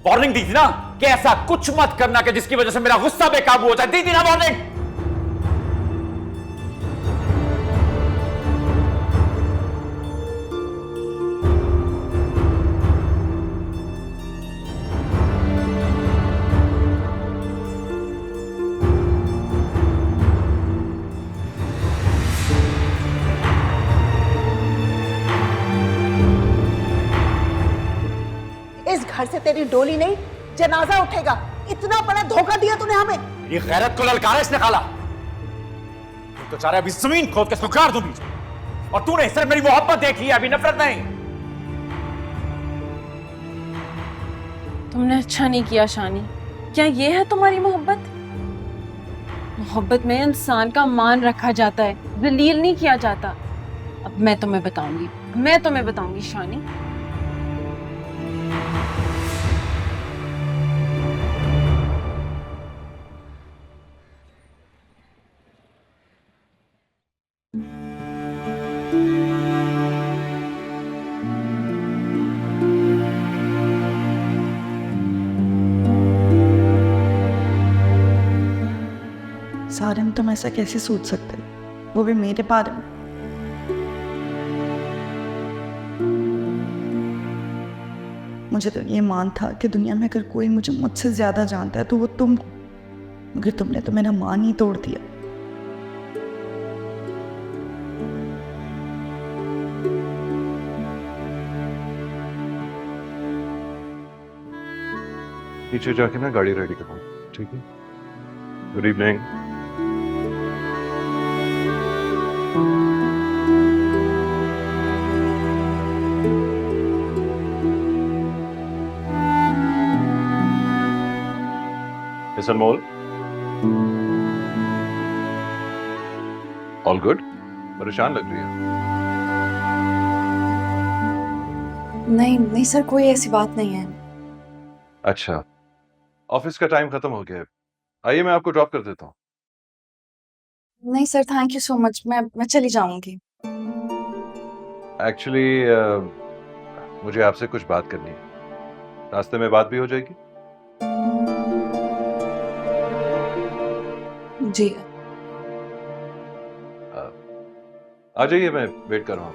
Warning दी थी ना कि ऐसा कुछ मत करना कि जिसकी वजह से मेरा गुस्सा बेकाबू हो जाए। दी थी ना वार्निंग? इस घर से तेरी डोली नहीं जनाजा उठेगा। इतना बड़ा धोखा दिया तूने हमें। ये गैरत को ललकारा इसने खाला। तो चाह रहा अभी जमीन खोद के सुखाड़ दूं बीच में। और तूने सिर्फ मेरी मोहब्बत देखी है, अभी नफरत नहीं। तुमने अच्छा नहीं किया शानी। क्या ये है तुम्हारी मोहब्बत? मोहब्बत में इंसान का मान रखा जाता है, जलील नहीं किया जाता। अब मैं तुम्हें बताऊंगी शानी। सारिम, तुम ऐसा कैसे सोच सकते, वो भी मेरे बारे में? मुझे तो ये मान था कि दुनिया में अगर कोई मुझे मुझसे ज्यादा जानता है तो वो तुम हो, मगर तुमने तो मेरा मान ही तोड़ दिया। नीचे जाके ना गाड़ी रेडी करो, ठीक है? Good evening. मिस अनमोल, ऑल गुड? परेशान लग रही है। नहीं सर, कोई ऐसी बात नहीं है। अच्छा, ऑफिस का टाइम खत्म हो गया है। आइए मैं आपको ड्रॉप कर देता हूँ। नहीं sir, thank you so much. मैं चली जाऊंगी। एक्चुअली मुझे आपसे कुछ बात करनी है। रास्ते में बात भी हो जाएगी? जी। आ जाइए, मैं वेट कर रहा हूँ।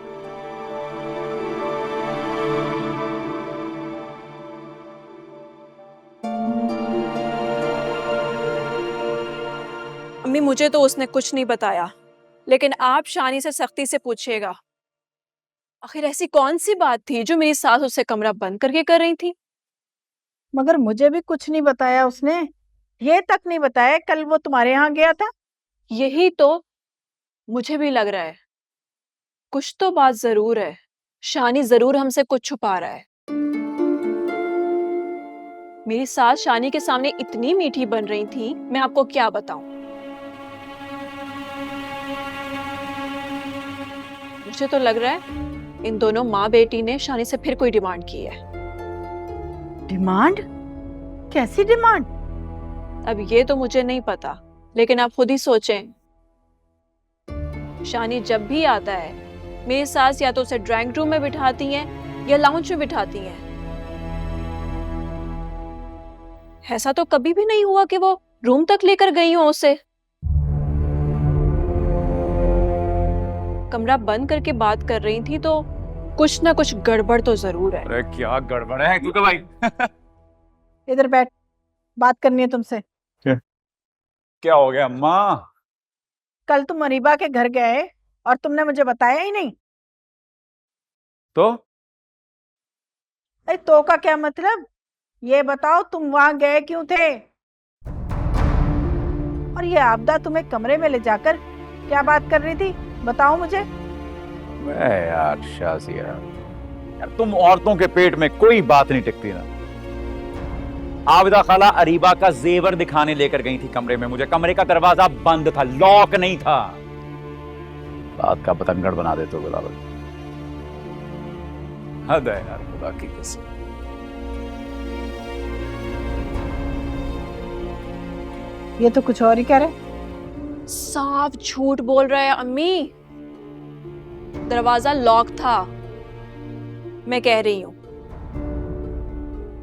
अम्मी, मुझे तो उसने कुछ नहीं बताया, लेकिन आप शानी से सख्ती से पूछिएगा। आखिर ऐसी कौन सी बात थी जो मेरी सास उससे कमरा बंद करके कर रही थी? मगर मुझे भी कुछ नहीं बताया उसने। ये तक नहीं बताया कल वो तुम्हारे यहाँ गया था। यही तो मुझे भी लग रहा है। कुछ तो बात जरूर है। शानी जरूर हमसे कुछ छुपा रहा है। मेरी सास शानी के सामने इतनी मीठी बन रही थी, मैं आपको क्या बताऊं। मुझे तो लग रहा है इन दोनों माँ बेटी ने शानी से फिर कोई डिमांड की है। डिमांड? कैसी डिमांड? अब ये तो मुझे नहीं पता, लेकिन आप खुद ही सोचें। शानी जब भी आता है, मेरी सास या तो उसे ड्राइंग रूम में बिठाती हैं या लाउंज में बिठाती हैं। ऐसा तो कभी भी नहीं हुआ कि वो रूम तक लेकर गई हो उसे। कमरा बंद करके बात कर रही थी, तो कुछ ना कुछ गड़बड़ तो जरूर है। अरे क्या गड़बड़ है तू तो भाई। इधर बैठ, बात करनी है तुमसे। क्या हो गया अम्मा? कल तुम अरीबा के घर गए और तुमने मुझे बताया ही नहीं। तो अरे तो का क्या मतलब? ये बताओ तुम वहां गए क्यों थे? और ये आपदा तुम्हें कमरे में ले जाकर क्या बात कर रही थी, बताओ मुझे। यार शाजिया, यार तुम औरतों के पेट में कोई बात नहीं टिकती ना। आबिदा खाला अरीबा का जेवर दिखाने लेकर गई थी कमरे में मुझे। कमरे का दरवाजा बंद था, लॉक नहीं था। बात का पतंगड़ बना देते हो बिलावल। हद है यार खुदा की कसम। ये तो कुछ और ही कह रहे। साफ झूठ बोल रहा है अम्मी। दरवाजा लॉक था, मैं कह रही हूं।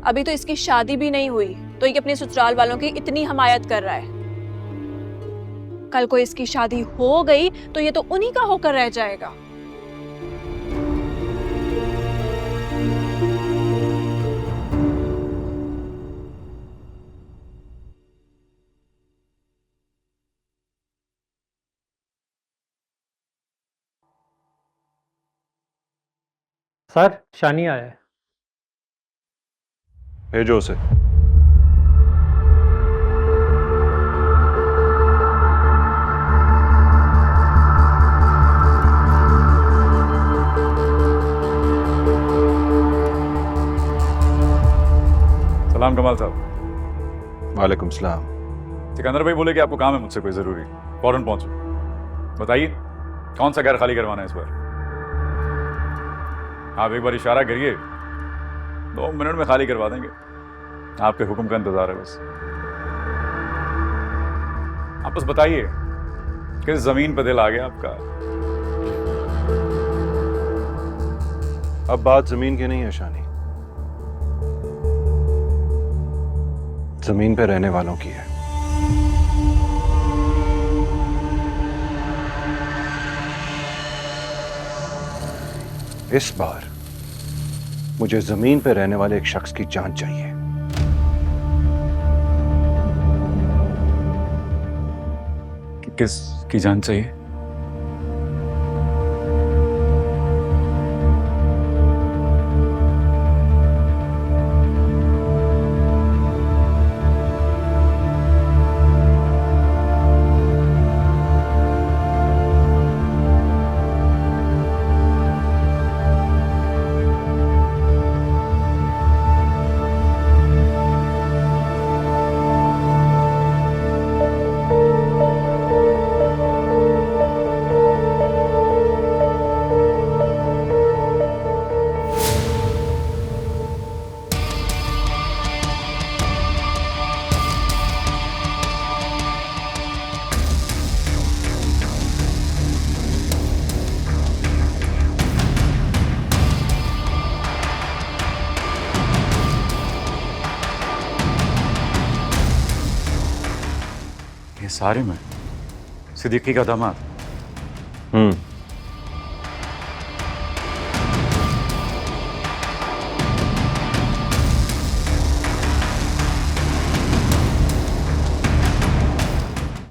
अभी तो इसकी शादी भी नहीं हुई तो ये अपने ससुराल वालों की इतनी हमायत कर रहा है। कल को इसकी शादी हो गई तो ये तो उन्हीं का होकर रह जाएगा। सर शानी आया है। भेजो उसे। सलाम कमाल साहब। वालेकुम सलाम। सिकंदर भाई बोले कि आपको काम है मुझसे कोई जरूरी, फौरन पहुंचो। बताइए कौन सा घर खाली करवाना है इस बार? आप एक बार इशारा करिए, 2 मिनट में खाली करवा देंगे। आपके हुक्म का इंतजार है बस। आप बस बताइए किस जमीन पर दिल आ गया आपका? अब बात जमीन की नहीं है शानी, जमीन पे रहने वालों की है। इस बार मुझे जमीन पे रहने वाले एक शख्स की जान चाहिए। किस की जान चाहिए? ये सारे में सिद्दीकी का दामाद?